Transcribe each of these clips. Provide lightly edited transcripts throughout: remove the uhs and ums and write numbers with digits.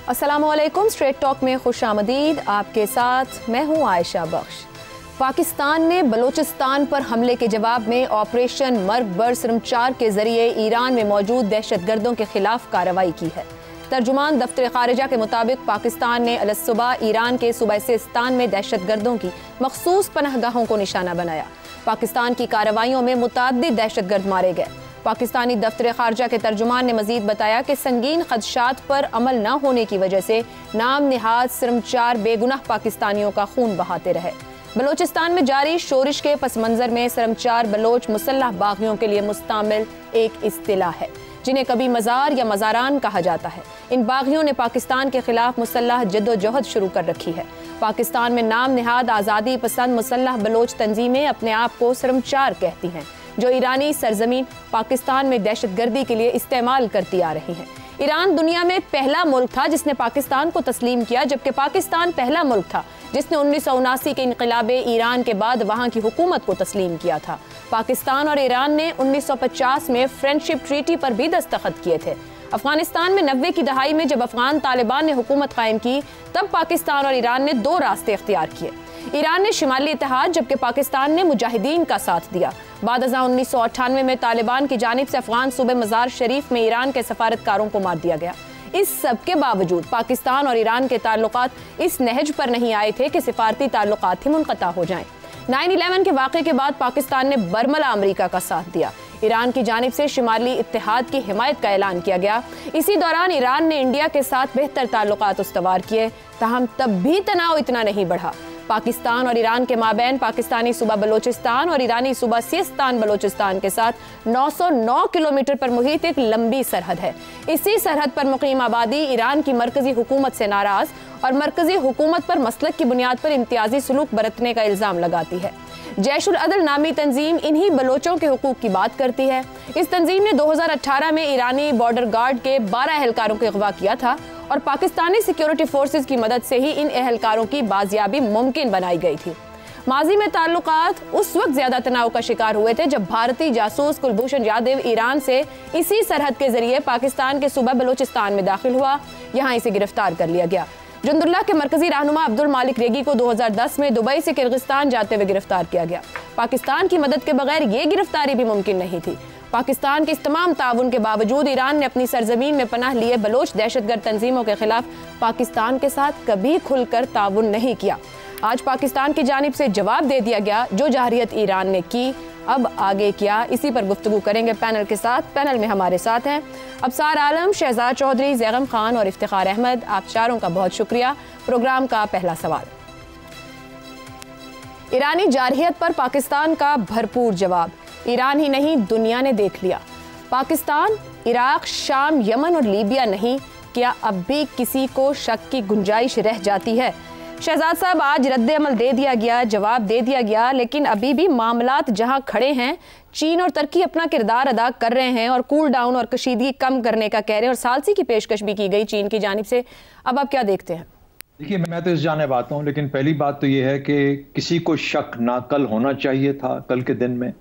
अस्सलामुअलैकुम। Straight talk में खुशामदीद। आपके साथ मैं हूं आयशा बख्श। पाकिस्तान ने बलूचिस्तान पर हमले के जवाब में ऑपरेशन मर्ग बरसरम 4 के जरिए ईरान में मौजूद दहशतगर्दों के खिलाफ कार्रवाई की है। तर्जुमान दफ्तर खारिजा के मुताबिक पाकिस्तान ने अलसुबह ईरान के सूबा सिस्तान में दहशतगर्दों की मखसूस पनाहगाहों को निशाना बनाया। पाकिस्तान की कार्रवाइयों में मुतअद्दिद दहशतगर्द मारे गए। पाकिस्तानी दफ्तर खारजा के तर्जुमान ने मजीद बताया कि संगीन खदशात पर अमल न होने की वजह से नाम निहाद सिर्फ 4 बेगुनाह पाकिस्तानियों का खून बहाते रहे। बलोचिस्तान में जारी शोरिश के पस मंजर में सिर्फ 4 बलोच मुसल्लह बागियों के लिए मुस्तामिल एक इस्तिलाह है, जिन्हें कभी मज़ार या मज़ारान कहा जाता है। इन बागियों ने पाकिस्तान के खिलाफ मुसल्लह जद्दोजहद शुरू कर रखी है। पाकिस्तान में नाम निहाद आज़ादी पसंद मुसल्लह बलोच तंजीमें अपने आप को सिर्फ 4 कहती हैं, जो ईरानी सरजमीन पाकिस्तान में दहशतगर्दी के लिए इस्तेमाल करती आ रही हैं। ईरान दुनिया में पहला मुल्क था जिसने पाकिस्तान को तस्लीम किया, जबकि पाकिस्तान पहला मुल्क था जिसने 1979 के इनकलाबे ईरान के बाद वहां की हुकूमत को तस्लीम किया था। पाकिस्तान और ईरान ने 1950 में फ्रेंडशिप ट्रीटी पर भी दस्तखत किए थे। अफगानिस्तान में 90 की दहाई में जब अफगान तालिबान ने हुकूमत कायम की, तब पाकिस्तान और ईरान ने 2 रास्ते इख्तियार किए। ईरान ने शिमाली इत्तेहाद, जबकि पाकिस्तान ने मुजाहिदीन का साथ दिया। बाद 1998 में तालिबान की जानिब से अफगान सूबे मज़ार शरीफ में ईरान के सफारतकारों को मार दिया गया। इस सब के बावजूद पाकिस्तान और ईरान के ताल्लुकात इस नहज पर नहीं आए थे कि सिफारती ताल्लुकात ही मुनक़ता हो जाएं। 9/11 के वाक़े के बाद पाकिस्तान ने बरमला अमरीका का साथ दिया। ईरान की जानिब से शिमाली इत्तेहाद की हिमायत का ऐलान किया गया। इसी दौरान ईरान ने इंडिया के साथ बेहतर ताल्लुकात उस्तवार किए, ताहम तब भी तनाव इतना नहीं बढ़ा। पाकिस्तान और ईरान के माबैन पाकिस्तानी सूबा बलोचिस्तान और ईरानी सूबा सिस्तान बलोचिस्तान के साथ 909 किलोमीटर पर मुहित एक लंबी सरहद है। इसी सरहद पर मुकीम आबादी ईरान की मरकजी हुकूमत से नाराज और मरकजी हुकूमत पर मसलक की बुनियाद पर इम्तियाजी सलूक बरतने का इल्ज़ाम लगाती है। जैश उल अदल नामी तंजीम इन्हीं बलोचों के हुकूक की बात करती है। इस तंजीम ने 2018 में ईरानी बॉर्डर गार्ड के 12 एहलकारों को अगवा किया था और पाकिस्तानी सिक्योरिटी फोर्सेज की मदद से ही इन एहलकारों की बाजियाबी मुमकिन बनाई गई थी। माजी में ताल्लुकात उस वक्त ज्यादा तनाव का शिकार हुए थे जब भारतीय जासूस कुलभूषण यादव ईरान से इसी सरहद के जरिए पाकिस्तान के सूबा बलोचिस्तान में दाखिल हुआ। यहाँ इसे गिरफ्तार कर लिया गया। जुंदुल्लाह के मरकजी रहनुमा अब्दुल मालिक रेगी को 2010 में दुबई से किर्गिस्तान जाते हुए गिरफ्तार किया गया। पाकिस्तान की मदद के बगैर ये गिरफ्तारी भी मुमकिन नहीं थी। पाकिस्तान के इस तमाम ताउन के बावजूद ईरान ने अपनी सरजमीन में पनाह लिए बलोच दहशतगर्द तंजीमों के खिलाफ पाकिस्तान के साथ कभी खुलकर ताउन नहीं किया। आज पाकिस्तान की जानिब से जवाब दे दिया गया। जो जाहिरियत ईरान ने की, अब आगे क्या, इसी पर गुफ्तगू करेंगे पैनल के साथ। पैनल में हमारे साथ हैं अबसार आलम, शहजाद चौधरी, जैगम खान और इफ्तिखार अहमद। आप चारों का बहुत शुक्रिया। प्रोग्राम का पहला सवाल, ईरानी जारहियत पर पाकिस्तान का भरपूर जवाब। ईरान ही नहीं, दुनिया ने देख लिया। पाकिस्तान, इराक, शाम, यमन और लीबिया नहीं, क्या अब भी किसी को शक की गुंजाइश रह जाती है? शहजाद साहब, आज रद्द अमल दे दिया गया, जवाब दे दिया गया, लेकिन अभी भी मामलात जहां खड़े हैं, चीन और तुर्की अपना किरदार अदा कर रहे हैं और कूल डाउन और कशीदगी कम करने का कह रहे हैं और सालसी की पेशकश भी की गई चीन की जानिब से। अब आप क्या देखते हैं? देखिए, मैं तो इस जाने बात हूँ, लेकिन पहली बात तो ये है कि किसी को शक ना कल होना चाहिए था, कल के दिन में,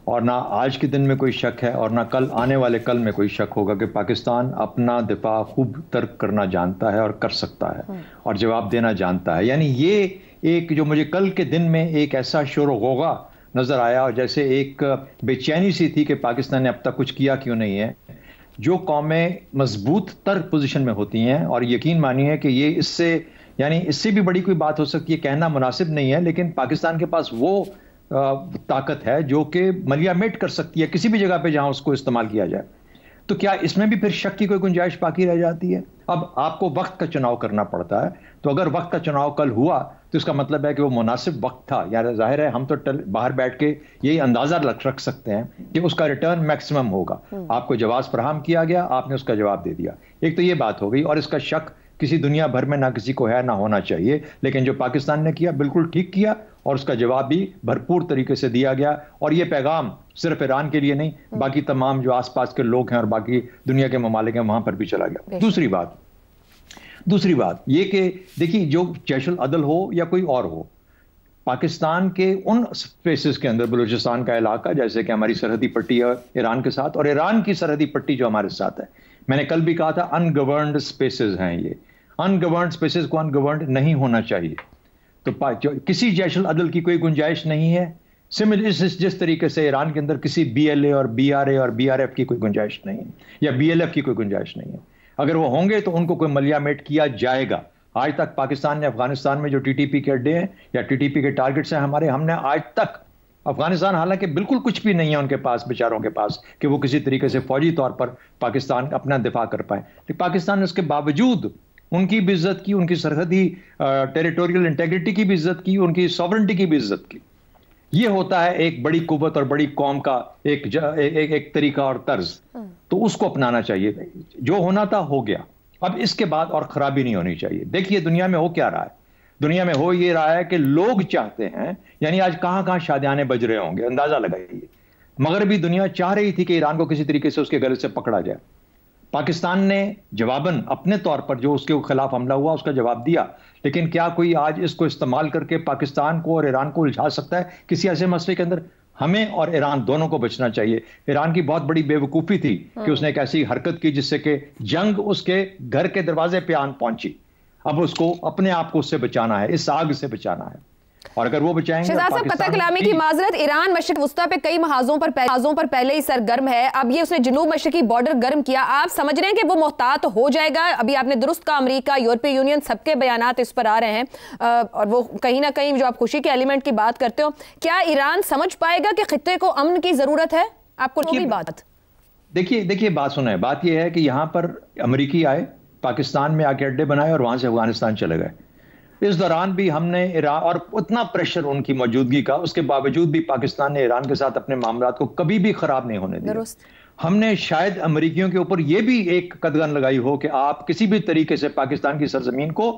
और ना आज के दिन में कोई शक है और ना कल आने वाले कल में कोई शक होगा कि पाकिस्तान अपना दिफा खूब तर्क करना जानता है और कर सकता है और जवाब देना जानता है। यानी ये एक जो मुझे कल के दिन में एक ऐसा शोर गोगा नज़र आया और जैसे एक बेचैनी सी थी कि पाकिस्तान ने अब तक कुछ किया क्यों नहीं है। जो कौमें मजबूत तर पोजीशन में होती हैं, और यकीन मानिए कि ये इससे भी बड़ी कोई बात हो सकती है, कहना मुनासिब नहीं है, लेकिन पाकिस्तान के पास वो ताकत है जो कि मलियामेट कर सकती है किसी भी जगह पे जहां उसको इस्तेमाल किया जाए। तो क्या इसमें भी फिर शक की कोई गुंजाइश बाकी रह जाती है? अब आपको वक्त का चुनाव करना पड़ता है, तो अगर वक्त का चुनाव कल हुआ तो इसका मतलब है कि वो मुनासिब वक्त था। यार जाहिर है, हम तो बाहर बैठ के यही अंदाजा रख सकते हैं कि उसका रिटर्न मैक्सिमम होगा। आपको जवाब फराहम किया गया, आपने उसका जवाब दे दिया। एक तो ये बात हो गई, और इसका शक किसी दुनिया भर में ना किसी को है, ना होना चाहिए, लेकिन जो पाकिस्तान ने किया बिल्कुल ठीक किया और उसका जवाब भी भरपूर तरीके से दिया गया। और ये पैगाम सिर्फ ईरान के लिए नहीं, बाकी तमाम जो आसपास के लोग हैं और बाकी दुनिया के ममालिक हैं वहां पर भी चला गया। दूसरी बात ये कि देखिए, जो जैश उल अदल हो या कोई और हो, पाकिस्तान के उन स्पेसेस के अंदर बलूचिस्तान का इलाका, जैसे कि हमारी सरहदी पट्टी है ईरान के साथ, और ईरान की सरहदी पट्टी जो हमारे साथ है, मैंने कल भी कहा था अनगवर्नड स्पेसेस हैं ये, अनगवर्नड स्पेसेस को अनगवर्नड नहीं होना चाहिए। तो किसी जैश अल अदल की कोई गुंजाइश नहीं है। सिमिलर जिस तरीके से ईरान के अंदर किसी BLA और BRA और BRF की कोई गुंजाइश नहीं है, या BLF की कोई गुंजाइश नहीं है। अगर वो होंगे तो उनको कोई मलियामेट किया जाएगा। आज तक पाकिस्तान ने अफगानिस्तान में जो TTP के अड्डे हैं या TTP के टारगेट्स हैं हमारे, हमने आज तक अफगानिस्तान, हालांकि बिल्कुल कुछ भी नहीं है उनके पास, बेचारों के पास, कि वो किसी तरीके से फौजी तौर पर पाकिस्तान अपना दिफा कर पाए, लेकिन पाकिस्तान ने उसके बावजूद उनकी भी इज्जत की, उनकी सरहदी टेरिटोरियल इंटेग्रिटी की भी इज्जत की, उनकी सॉवरेंटी की भी इज्जत की। ये होता है एक बड़ी कुव्वत और बड़ी कौम का एक तरीका और तर्ज। तो उसको अपनाना चाहिए। जो होना था हो गया, अब इसके बाद और खराबी नहीं होनी चाहिए। देखिए दुनिया में हो क्या रहा है, दुनिया में हो ये रहा है कि लोग चाहते हैं, यानी आज कहां शादियाने बज रहे होंगे, अंदाजा लगाइए। मगरबी दुनिया चाह रही थी कि ईरान को किसी तरीके से उसके गले से पकड़ा जाए। पाकिस्तान ने जवाबन अपने तौर पर जो उसके खिलाफ हमला हुआ उसका जवाब दिया, लेकिन क्या कोई आज इसको इस्तेमाल करके पाकिस्तान को और ईरान को उलझा सकता है किसी ऐसे मसले के अंदर? हमें और ईरान दोनों को बचना चाहिए। ईरान की बहुत बड़ी बेवकूफ़ी थी कि उसने एक ऐसी हरकत की जिससे कि जंग उसके घर के दरवाजे पे आन पहुंची। अब उसको अपने आप को उससे बचाना है, इस आग से बचाना है, और अगर वो बचाएंगे। शहजाद साहब, पता कलामी की माजरत, ईरान मशरिक वुस्ता पे कई महाजों पर पहले ही सरगर्म है। अब ये उसने जनूब मशरिकी बॉर्डर गर्म किया। आप समझ रहे हैं कि वो मोहतात हो जाएगा? अभी आपने दुरुस्त कहा, अमेरिका, यूरोपीय यूनियन, सबके बयानात इस पर आ रहे हैं, और वो कहीं ना कहीं जो आप खुशी के एलिमेंट की बात करते हो, क्या ईरान समझ पाएगा कि खित्ते को अमन की जरूरत है? आपको भी बात देखिए बात सुना, बात यह है कि यहां पर अमेरिकी आए, पाकिस्तान में आके अड्डे बनाए और वहां से अफगानिस्तान चले गए। इस दौरान भी हमने ईरान और उतना प्रेशर उनकी मौजूदगी का, उसके बावजूद भी पाकिस्तान ने ईरान के साथ अपने मामलात को कभी भी खराब नहीं होने दिया। हमने शायद अमेरिकियों के ऊपर यह भी एक कदगन लगाई हो कि आप किसी भी तरीके से पाकिस्तान की सरजमीन को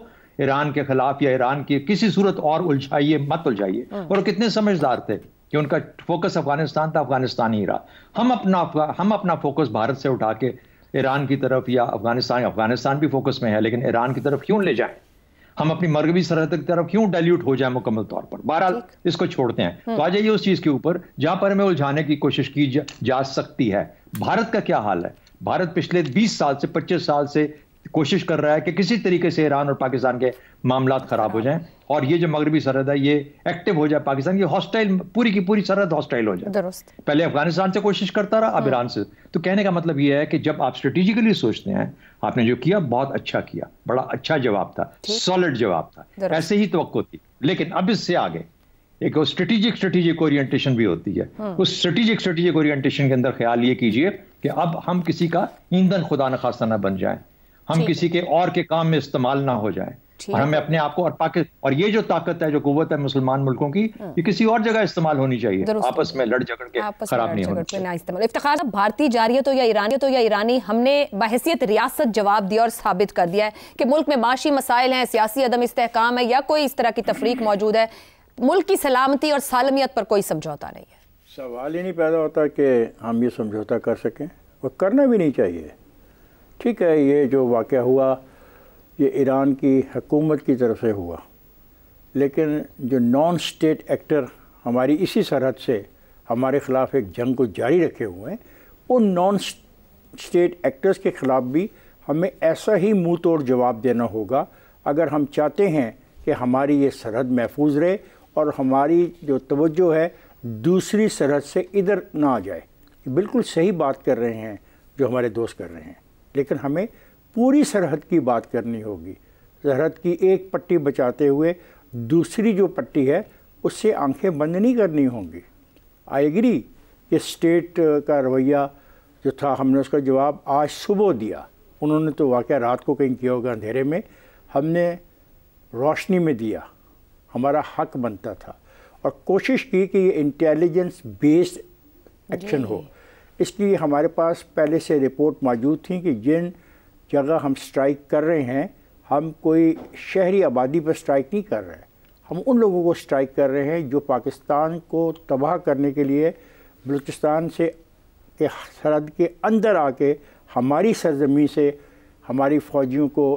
ईरान के खिलाफ या ईरान की किसी सूरत और उलझाइए मत उलझाइए। और कितने समझदार थे कि उनका फोकस अफगानिस्तान था, अफगानिस्तान ही रहा। हम अपना फोकस भारत से उठा के ईरान की तरफ या अफगानिस्तान भी फोकस में है, लेकिन ईरान की तरफ क्यों ले जाएं? हम अपनी मगरबी सरहद की तरफ क्यों डाइल्यूट हो जाए मुकम्मल तौर पर? बहरहाल इसको छोड़ते हैं। तो आ जाइए उस चीज के ऊपर जहां पर हमें उलझाने की कोशिश की जा सकती है। भारत का क्या हाल है? भारत पिछले 20 साल से 25 साल से कोशिश कर रहा है कि किसी तरीके से ईरान और पाकिस्तान के मामलात खराब हो जाएं, और ये जो मगरबी सरहद है ये एक्टिव हो जाए, पाकिस्तान की हॉस्टाइल, पूरी की पूरी सरहद हॉस्टाइल हो जाए। पहले अफगानिस्तान से कोशिश करता रहा, अब ईरान से। तो कहने का मतलब ये है कि जब आप स्ट्रेटेजिकली सोचते हैं, आपने जो किया बहुत अच्छा किया, बड़ा अच्छा जवाब था, सॉलिड जवाब था, ऐसे ही तवक्को थी। लेकिन अब इससे आगे एक स्ट्रेटेजिक ओरिएंटेशन भी होती है। उस स्ट्रेटेजिक ओरिएंटेशन के अंदर ख्याल ये कीजिए कि अब हम किसी का ईंधन खुदा न खास्ता न बन जाए, हम किसी के और के काम में इस्तेमाल ना हो जाए, और हमें अपने आप को और ये जो ताकत है, जो कुव्वत है मुसलमान मुल्कों की, ये किसी और जगह इस्तेमाल होनी चाहिए, आपस में लड़ झगड़ के खराब नहीं होनी चाहिए। इफ्तिखार, भारतीय जारियत हो या ईरानी, हमने बहैसियत रियासत जवाब दिया और साबित कर दिया है कि मुल्क में माशी मसाइल हैं, सियासी अदम इस्तेहकाम है, या कोई इस तरह की तफरीक मौजूद है, मुल्क की सलामती और सालमियत पर कोई समझौता नहीं है। सवाल ही नहीं पैदा होता कि हम ये समझौता कर सकें, और करना भी नहीं चाहिए। ठीक है, ये जो वाक़या हुआ ये ईरान की हुकूमत की तरफ से हुआ, लेकिन जो नॉन स्टेट एक्टर हमारी इसी सरहद से हमारे ख़िलाफ़ एक जंग को जारी रखे हुए हैं, उन नॉन स्टेट एक्टर्स के ख़िलाफ़ भी हमें ऐसा ही मुंह तोड़ जवाब देना होगा अगर हम चाहते हैं कि हमारी ये सरहद महफूज रहे और हमारी जो तवज्जो है दूसरी सरहद से इधर ना आ जाए। बिल्कुल सही बात कर रहे हैं जो हमारे दोस्त कर रहे हैं, लेकिन हमें पूरी सरहद की बात करनी होगी। सरहद की एक पट्टी बचाते हुए दूसरी जो पट्टी है उससे आंखें बंद नहीं करनी होंगी। आई एग्री कि स्टेट का रवैया जो था, हमने उसका जवाब आज सुबह दिया। उन्होंने तो वाक़या रात को कहीं किया होगा अंधेरे में, हमने रोशनी में दिया, हमारा हक बनता था, और कोशिश की कि ये इंटेलिजेंस बेस्ड एक्शन हो। इसकी हमारे पास पहले से रिपोर्ट मौजूद थी कि जिन जगह हम स्ट्राइक कर रहे हैं, हम कोई शहरी आबादी पर स्ट्राइक नहीं कर रहे, हम उन लोगों को स्ट्राइक कर रहे हैं जो पाकिस्तान को तबाह करने के लिए बलूचिस्तान से के सरहद के अंदर आके हमारी सरजमी से हमारी फ़ौजियों को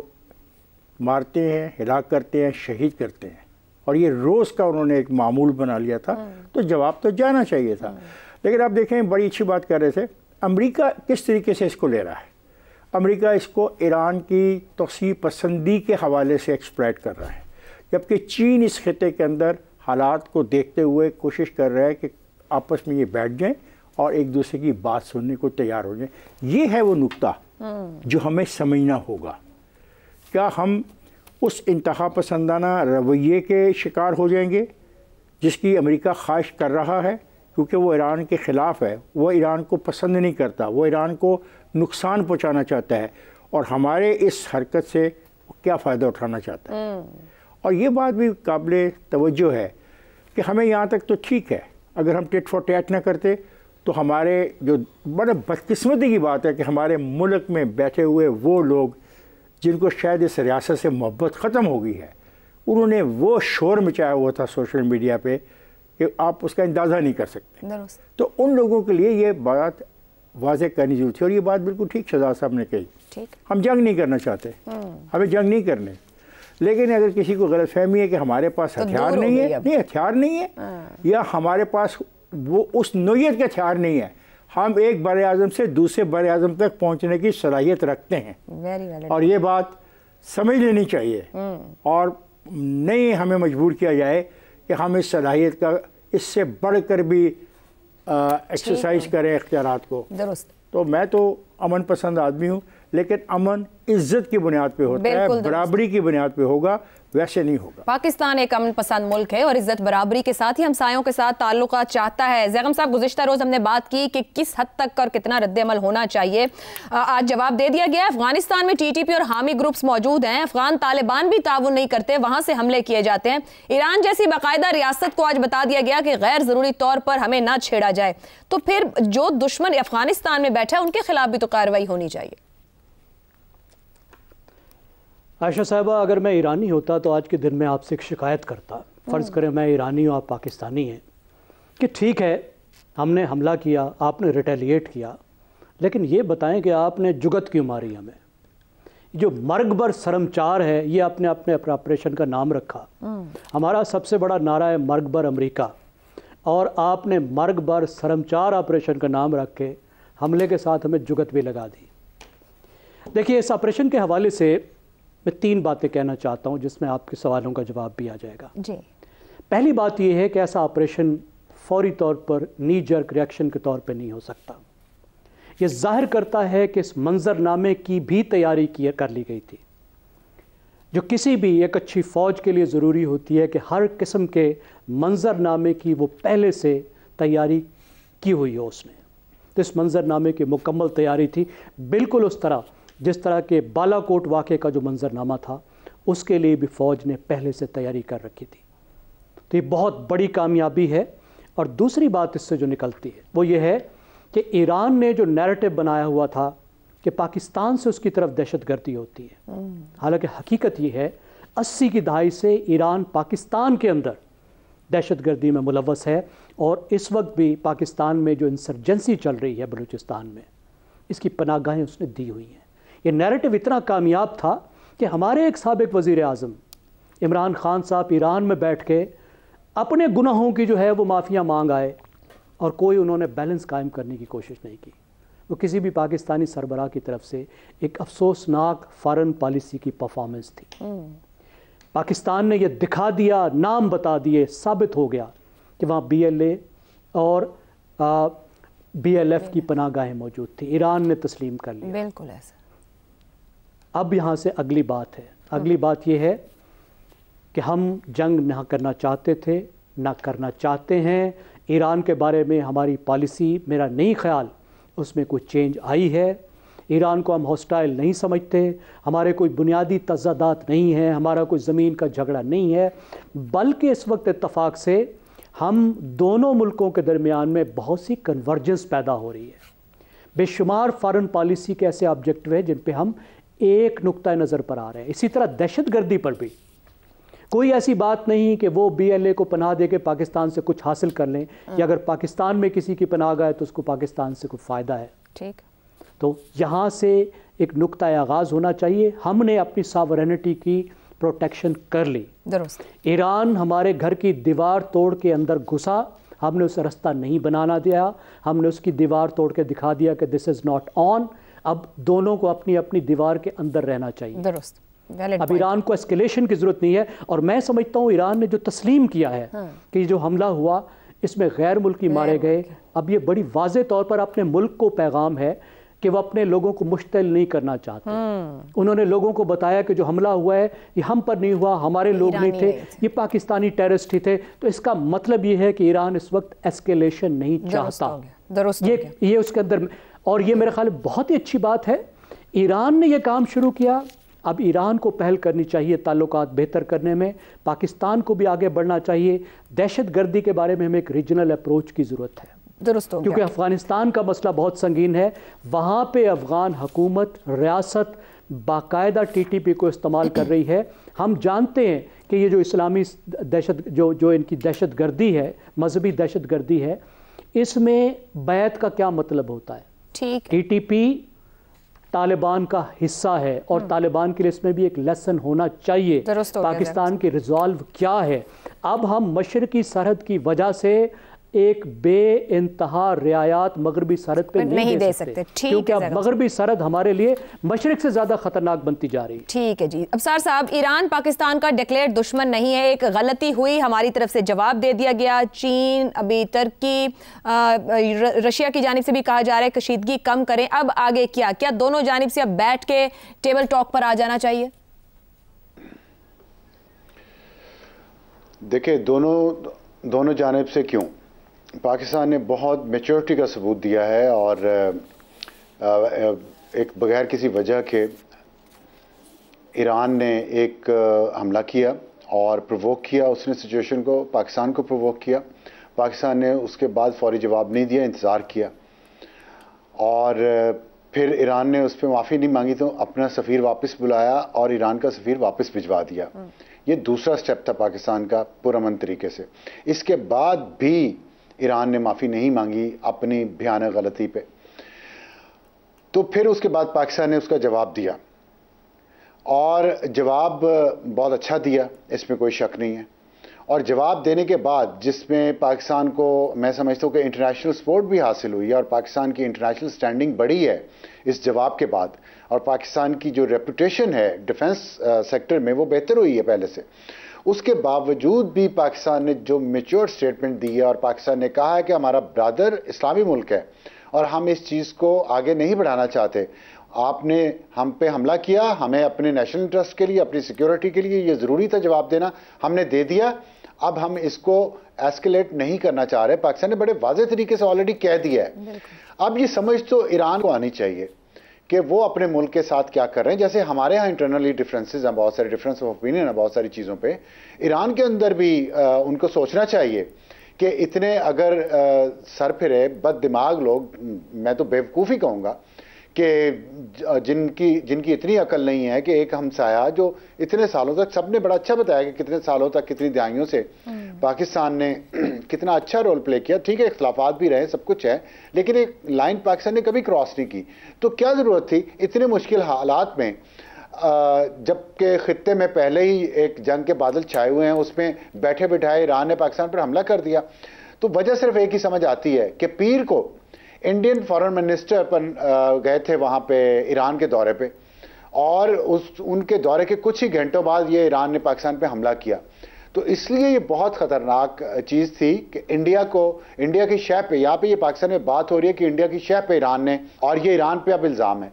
मारते हैं, हिलाक करते हैं, शहीद करते हैं। और ये रोज़ का उन्होंने एक मामूल बना लिया था, तो जवाब तो जाना चाहिए था। लेकिन आप देखें, बड़ी अच्छी बात कर रहे थे, अमेरिका किस तरीके से इसको ले रहा है। अमेरिका इसको ईरान की तोसी पसंदी के हवाले से एक्सप्लॉइट कर रहा है, जबकि चीन इस खिते के अंदर हालात को देखते हुए कोशिश कर रहा है कि आपस में ये बैठ जाएं और एक दूसरे की बात सुनने को तैयार हो जाएं। ये है वो नुक्ता जो हमें समझना होगा। क्या हम उस इंतहा पसंदाना रवैये के शिकार हो जाएंगे जिसकी अमेरिका ख्वाहिश कर रहा है, क्योंकि वो ईरान के ख़िलाफ़ है, वो ईरान को पसंद नहीं करता, वो ईरान को नुकसान पहुंचाना चाहता है और हमारे इस हरकत से वो क्या फ़ायदा उठाना चाहता है। और ये बात भी काबिल तवज्जो है कि हमें यहाँ तक तो ठीक है, अगर हम टिट फॉर टैट ना करते तो हमारे जो बड़े बदकिस्मती की बात है कि हमारे मुल्क में बैठे हुए वो लोग जिनको शायद इस रियासत से मोहब्बत ख़त्म हो गई है, उन्होंने वो शोर मचाया हुआ था सोशल मीडिया पे कि आप उसका अंदाज़ा नहीं कर सकते। तो उन लोगों के लिए ये बात वाज़ेह करनी जरूरी थी और ये बात बिल्कुल ठीक शहजाद साहब ने कही। हम जंग नहीं करना चाहते, हमें जंग नहीं करने, लेकिन अगर किसी को गलतफहमी है कि हमारे पास हथियार नहीं है, नहीं हथियार नहीं है, या हमारे पास वो उस नोयत के हथियार नहीं है, हम एक बर आज़म से दूसरे बर आज़म तक पहुंचने की सलाहियत रखते हैं और ये बात समझ लेनी चाहिए और नहीं हमें मजबूर किया जाए कि हम इस सलाहियत का इससे बढ़कर भी एक्सरसाइज करें इख्तियारात को। तो मैं तो अमन पसंद आदमी हूँ, लेकिन अमन इज्जत की बुनियाद पे होता है, बराबरी की बुनियाद पे होगा, वैसे नहीं होगा। पाकिस्तान एक अमन पसंद मुल्क है और इज्जत बराबरी के साथ ही हमसायों के साथ ताल्लुकात चाहता है। ज़ैगम साहब, गुज़िश्ता रोज़ हमने बात की कि किस हद तक और कितना रद्द-ए-अमल होना चाहिए, आज जवाब दे दिया गया। अफगानिस्तान में टीटीपी और हामी ग्रुप्स मौजूद हैं, अफगान तालिबान भी ताउन नहीं करते, वहां से हमले किए जाते हैं। ईरान जैसी बाकायदा रियासत को आज बता दिया गया कि गैर ज़रूरी तौर पर हमें ना छेड़ा जाए, तो फिर जो दुश्मन अफगानिस्तान में बैठा है उनके खिलाफ भी तो कार्रवाई होनी चाहिए। आयशा साहबा, अगर मैं ईरानी होता तो आज के दिन में आपसे एक शिकायत करता। फ़र्ज़ करें मैं ईरानी हूँ, आप पाकिस्तानी हैं, कि ठीक है हमने हमला किया, आपने रिटेलिएट किया, लेकिन ये बताएं कि आपने जुगत क्यों मारी हमें। जो मर्गबर शर्मचार है, ये आपने अपने ऑपरेशन का नाम रखा। हमारा सबसे बड़ा नारा है मर्गबर अमेरिका, और आपने मर्गबर शर्मचार ऑपरेशन का नाम रख के हमले के साथ हमें जुगत भी लगा दी। देखिए, इस ऑपरेशन के हवाले से मैं 3 बातें कहना चाहता हूं जिसमें आपके सवालों का जवाब भी आ जाएगा जी। पहली बात यह है कि ऐसा ऑपरेशन फौरी तौर पर नी जर्क रिएक्शन के तौर पर नहीं हो सकता। यह जाहिर करता है कि इस मंजरनामे की भी तैयारी कर ली गई थी, जो किसी भी एक अच्छी फ़ौज के लिए ज़रूरी होती है कि हर किस्म के मंजरनामे की वो पहले से तैयारी की हुई हो उसने। तो इस मंजरनामे की मुकम्मल तैयारी थी, बिल्कुल उस तरह जिस तरह के बालाकोट वाक़े का जो मंजरनामा था उसके लिए भी फ़ौज ने पहले से तैयारी कर रखी थी। तो ये बहुत बड़ी कामयाबी है। और दूसरी बात इससे जो निकलती है वो ये है कि ईरान ने जो नैरेटिव बनाया हुआ था कि पाकिस्तान से उसकी तरफ दहशतगर्दी होती है, हालांकि हकीकत ये है 80 की दहाई से ईरान पाकिस्तान के अंदर दहशतगर्दी में मुलव्वस है, और इस वक्त भी पाकिस्तान में जो इंसर्जेंसी चल रही है बलूचिस्तान में, इसकी पनाहगाहें उसने दी हुई हैं। ये नैरेटिव इतना कामयाब था कि हमारे एक साबिक वज़ीर आज़म इमरान खान साहब ईरान में बैठ के अपने गुनाहों की जो है वो माफ़िया मांग आए, और कोई उन्होंने बैलेंस कायम करने की कोशिश नहीं की। वो किसी भी पाकिस्तानी सरबराह की तरफ से एक अफसोसनाक फ़ॉरेन पॉलिसी की परफॉर्मेंस थी। पाकिस्तान ने यह दिखा दिया, नाम बता दिए, साबित हो गया कि वहाँ BLA और BLF की पनाहगाहें मौजूद थी। ईरान ने तस्लीम कर लिया। बिल्कुल ऐसा। अब यहाँ से अगली बात है, अगली बात यह है कि हम जंग ना करना चाहते थे, ना करना चाहते हैं। ईरान के बारे में हमारी पॉलिसी, मेरा नहीं ख्याल उसमें कोई चेंज आई है। ईरान को हम हॉस्टाइल नहीं समझते, हमारे कोई बुनियादी तज़ादात नहीं है, हमारा कोई ज़मीन का झगड़ा नहीं है, बल्कि इस वक्त इत्तफाक से हम दोनों मुल्कों के दरमियान में बहुत सी कन्वर्जेंस पैदा हो रही है। बेशुमार फ़ॉरेन पॉलिसी के ऐसे ऑब्जेक्टिव हैं जिन पे हम एक नुक्ता नज़र पर आ रहे हैं। इसी तरह दहशतगर्दी पर भी कोई ऐसी बात नहीं कि वो BLA को पनाह दे के पाकिस्तान से कुछ हासिल कर लें, या अगर पाकिस्तान में किसी की पनाह गए तो उसको पाकिस्तान से कोई फ़ायदा है। ठीक, तो यहाँ से एक नुक्ता आगाज़ होना चाहिए। हमने अपनी सॉवरेनिटी की प्रोटेक्शन कर ली। ईरान हमारे घर की दीवार तोड़ के अंदर घुसा, हमने उसे रास्ता नहीं बनाना दिया, हमने उसकी दीवार तोड़ के दिखा दिया कि दिस इज़ नॉट ऑन। अब दोनों को अपनी अपनी दीवार के अंदर रहना चाहिए। दुरुस्त, अब ईरान को एस्केलेशन की जरूरत नहीं है। और मैं समझता हूँ ईरान ने जो तस्लीम किया है कि जो हमला हुआ इसमें गैर मुल्की मारे गए, अब ये बड़ी वाज़े तौर पर अपने मुल्क को पैगाम है कि वो अपने लोगों को मुश्तिल नहीं करना चाहते। उन्होंने लोगों को बताया कि जो हमला हुआ है ये हम पर नहीं हुआ, हमारे लोग नहीं थे, ये पाकिस्तानी टेररिस्ट ही थे। तो इसका मतलब ये है कि ईरान इस वक्त एस्केलेशन नहीं चाहता। ये उसके अंदर, और ये मेरे ख्याल में बहुत ही अच्छी बात है ईरान ने ये काम शुरू किया। अब ईरान को पहल करनी चाहिए ताल्लुकात बेहतर करने में, पाकिस्तान को भी आगे बढ़ना चाहिए। दहशतगर्दी के बारे में हमें एक रीजनल अप्रोच की ज़रूरत है, दुरुस्त हो गया। क्योंकि अफ़गानिस्तान का मसला बहुत संगीन है। वहाँ पे अफ़गान हुकूमत, रियासत बाकायदा TTP को इस्तेमाल कर रही है। हम जानते हैं कि ये जो इस्लामी दहशत जो इनकी दहशतगर्दी है, मजहबी दहशतगर्दी है, इसमें बैत का क्या मतलब होता है। ठीक, TTP तालिबान का हिस्सा है और तालिबान के लिए इसमें भी एक लेसन होना चाहिए। पाकिस्तान की रिजॉल्व क्या है। अब हम मशरकी सरहद की वजह से एक बेइंतहा रियायत मगरबी सरहद पे नहीं दे सकते, क्योंकि अब मगरबी सरहद हमारे लिए मशरक से ज्यादा खतरनाक बनती जा रही है। ठीक है जी। अफसार साहब, ईरान पाकिस्तान का डिक्लेयर दुश्मन नहीं है, एक गलती हुई, हमारी तरफ से जवाब दे दिया गया। चीन, अभी तुर्की, रशिया की जानिब से भी कहा जा रहा है कशीदगी कम करें। अब आगे क्या दोनों जानिब से अब बैठ के टेबल टॉक पर आ जाना चाहिए? देखिए, दोनों जानिब से क्यों, पाकिस्तान ने बहुत मैच्योरिटी का सबूत दिया है और एक बगैर किसी वजह के ईरान ने एक हमला किया और प्रोवोक किया, उसने सिचुएशन को, पाकिस्तान को प्रोवोक किया। पाकिस्तान ने उसके बाद फौरी जवाब नहीं दिया, इंतज़ार किया और फिर ईरान ने उस पर माफ़ी नहीं मांगी तो अपना सफ़ीर वापस बुलाया और ईरान का सफ़ीर वापस भिजवा दिया। ये दूसरा स्टेप था पाकिस्तान का पुरअमन तरीके से। इसके बाद भी ईरान ने माफ़ी नहीं मांगी अपनी भयानक गलती पे, तो फिर उसके बाद पाकिस्तान ने उसका जवाब दिया और जवाब बहुत अच्छा दिया, इसमें कोई शक नहीं है। और जवाब देने के बाद जिसमें पाकिस्तान को मैं समझता हूँ कि इंटरनेशनल सपोर्ट भी हासिल हुई है और पाकिस्तान की इंटरनेशनल स्टैंडिंग बढ़ी है इस जवाब के बाद, और पाकिस्तान की जो रेपुटेशन है डिफेंस सेक्टर में वो बेहतर हुई है पहले से। उसके बावजूद भी पाकिस्तान ने जो मैच्योर स्टेटमेंट दी है और पाकिस्तान ने कहा है कि हमारा ब्रदर इस्लामी मुल्क है और हम इस चीज़ को आगे नहीं बढ़ाना चाहते। आपने हम पे हमला किया, हमें अपने नेशनल इंटरेस्ट के लिए, अपनी सिक्योरिटी के लिए ये ज़रूरी था जवाब देना, हमने दे दिया। अब हम इसको एस्केलेट नहीं करना चाह रहे। पाकिस्तान ने बड़े वाज़ेह तरीके से ऑलरेडी कह दिया है। अब ये समझ तो ईरान को आनी चाहिए कि वो अपने मुल्क के साथ क्या कर रहे हैं। जैसे हमारे यहाँ इंटरनली डिफरेंसेस हैं, बहुत सारे डिफरेंस ऑफ ओपिनियन है बहुत सारी चीज़ों पे, ईरान के अंदर भी उनको सोचना चाहिए कि इतने अगर सर फिरे बद दिमाग लोग, मैं तो बेवकूफ़ी कहूँगा, कि जिनकी इतनी अकल नहीं है कि एक हमसाया जो इतने सालों तक, सबने बड़ा अच्छा बताया कि कितने सालों तक, कितनी दहाइयों से पाकिस्तान ने कितना अच्छा रोल प्ले किया। ठीक है, इख्तलाफात भी रहे, सब कुछ है, लेकिन एक लाइन पाकिस्तान ने कभी क्रॉस नहीं की। तो क्या ज़रूरत थी इतने मुश्किल हालात में, जबकि खित्ते में पहले ही एक जंग के बादल छाए हुए हैं, उसमें बैठे बिठाए ईरान ने पाकिस्तान पर हमला कर दिया। तो वजह सिर्फ एक ही समझ आती है कि पीर को इंडियन फॉरेन मिनिस्टर पर गए थे वहाँ पे ईरान के दौरे पे, और उनके दौरे के कुछ ही घंटों बाद ये ईरान ने पाकिस्तान पे हमला किया। तो इसलिए ये बहुत ख़तरनाक चीज़ थी कि इंडिया की शह पे, यहाँ पे ये पाकिस्तान में बात हो रही है कि इंडिया की शह पे ईरान ने, और ये ईरान पे अब इल्ज़ाम है,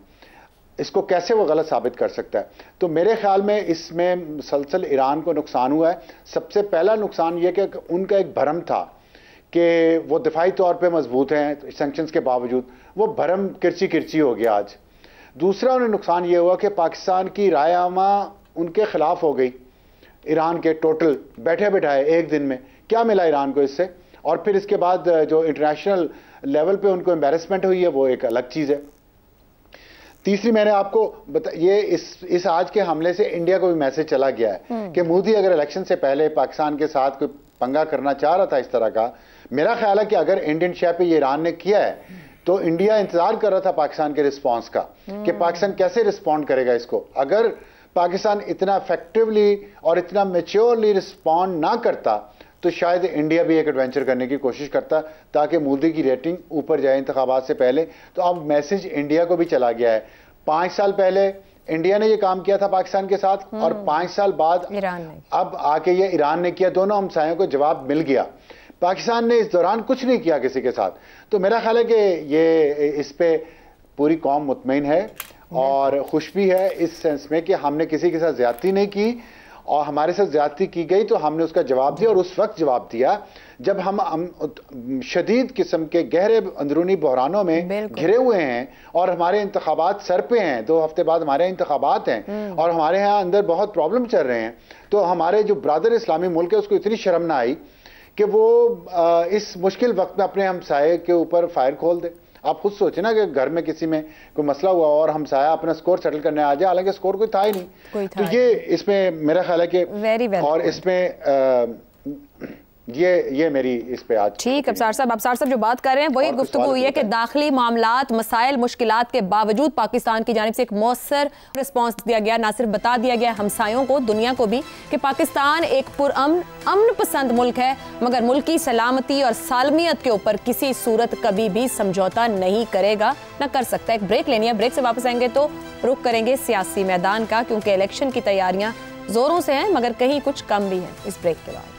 इसको कैसे वो गलत साबित कर सकता है। तो मेरे ख्याल में इसमें मुसलसल ईरान को नुकसान हुआ है। सबसे पहला नुकसान ये कि उनका एक भरम था कि वो दिफाई तौर पे मजबूत हैं सैंक्शंस के बावजूद, वो भरम किरची हो गया आज। दूसरा उन्हें नुकसान ये हुआ कि पाकिस्तान की राय आमा उनके खिलाफ हो गई ईरान के, टोटल बैठे बिठाए एक दिन में। क्या मिला ईरान को इससे? और फिर इसके बाद जो इंटरनेशनल लेवल पे उनको एम्बेरसमेंट हुई है वो एक अलग चीज़ है। तीसरी, मैंने आपको ये इस आज के हमले से इंडिया को भी मैसेज चला गया है कि मोदी अगर इलेक्शन से पहले पाकिस्तान के साथ कोई पंगा करना चाह रहा था इस तरह का, मेरा ख्याल है कि अगर इंडियन शह पे ये ईरान ने किया है तो इंडिया इंतजार कर रहा था पाकिस्तान के रिस्पांस का कि पाकिस्तान कैसे रिस्पॉन्ड करेगा इसको। अगर पाकिस्तान इतना इफेक्टिवली और इतना मैच्योरली रिस्पॉन्ड ना करता तो तो शायद इंडिया भी एक एडवेंचर करने की कोशिश करता ताकि मोदी की रेटिंग ऊपर जाए इंतखाबात से पहले। तो अब मैसेज इंडिया को भी चला गया है। 5 साल पहले इंडिया ने ये काम किया था पाकिस्तान के साथ, और 5 साल बाद ईरान ने, अब आके ये ईरान ने किया। दोनों हमसायों को जवाब मिल गया। पाकिस्तान ने इस दौरान कुछ नहीं किया किसी के साथ। तो मेरा ख्याल है कि ये इस पे पूरी कौम मुतमईन है और खुश भी है इस सेंस में कि हमने किसी के साथ ज्यादती नहीं की, और हमारे साथ ज्यादती की गई तो हमने उसका जवाब दिया, और उस वक्त जवाब दिया जब हम शदीद किस्म के गहरे अंदरूनी बहरानों में घिरे हुए हैं, और हमारे इंतखाबात सर पे हैं। 2 हफ्ते बाद हमारे इंतखाबात हैं और हमारे यहाँ अंदर बहुत प्रॉब्लम चल रहे हैं। तो हमारे जो ब्रादर इस्लामी मुल्क है उसको इतनी शर्म ना आई कि वो इस मुश्किल वक्त में अपने हमसाये के ऊपर फायर खोल दे। आप खुद सोचे ना कि घर में किसी में कोई मसला हुआ और हमसाया अपना स्कोर सेटल करने आ जाए, हालांकि स्कोर कोई था ही नहीं। तो ये इसमें मेरा ख्याल है कि और इसमें ये मेरी इस पे आज ठीक। अबसार साहब जो बात कर रहे हैं वही गुफ्तगू हुई है कि दाखिली मामलात, मसाइल, मुश्किलात के बावजूद पाकिस्तान की जानिब से एक मौसर रिस्पॉन्स दिया गया। ना सिर्फ बता दिया गया हमसायों को, दुनिया को भी, कि पाकिस्तान एक अमन पसंद मुल्क है, मगर मुल्क की सलामती और सालमियत के ऊपर किसी सूरत कभी भी समझौता नहीं करेगा, न कर सकता। एक ब्रेक लेनी है, ब्रेक से वापस आएंगे तो रुख करेंगे सियासी मैदान का, क्योंकि इलेक्शन की तैयारियां जोरों से हैं मगर कहीं कुछ कम भी है। इस ब्रेक के बाद